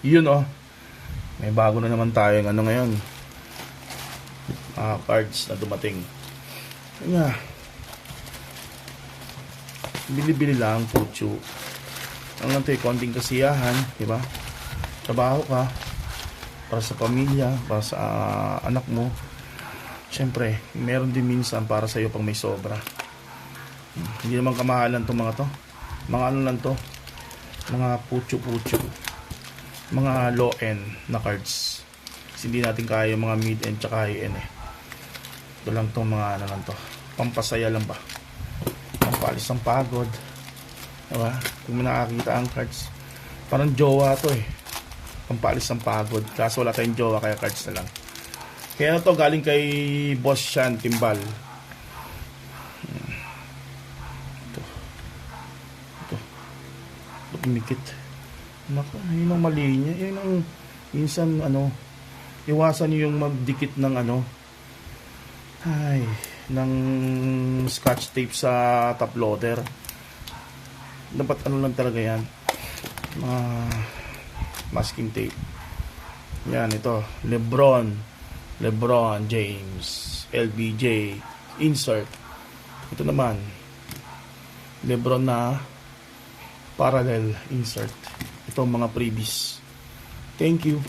Yun oh. May bago na naman tayong ano ngayon. Cards na dumating. Kanya. Bili-bili lang, pucho. Ang lang tayo, konting kasiyahan, di ba? Trabaho ka para sa pamilya, para sa anak mo. Siyempre, meron din minsan para sa iyo pang may sobra. Hindi naman kamahalan tong mga to. Mga ano lang to, mga pucho-pucho, mga low end na cards. Kasi hindi natin kaya yung mga mid end tsaka high end eh. Ito lang tong mga ano lang to, pampasaya lang ba, pampalis ng pagod, diba? Kung may nakakita ang cards, parang jowa to eh, pampalis ng pagod. Kaso wala tayong jowa kaya cards na lang. Kaya to galing kay Boss Sean Timbal. Umikit. Naku, yun ang mali niya. Yun ang minsan ano, iwasan niyo yung magdikit ng ano, ay, ng scotch tape sa top loader. Dapat ano lang talaga yan, masking tape. Yan, ito Lebron James LBJ insert. Ito naman Lebron na parallel insert. Itong mga freebies. Thank you.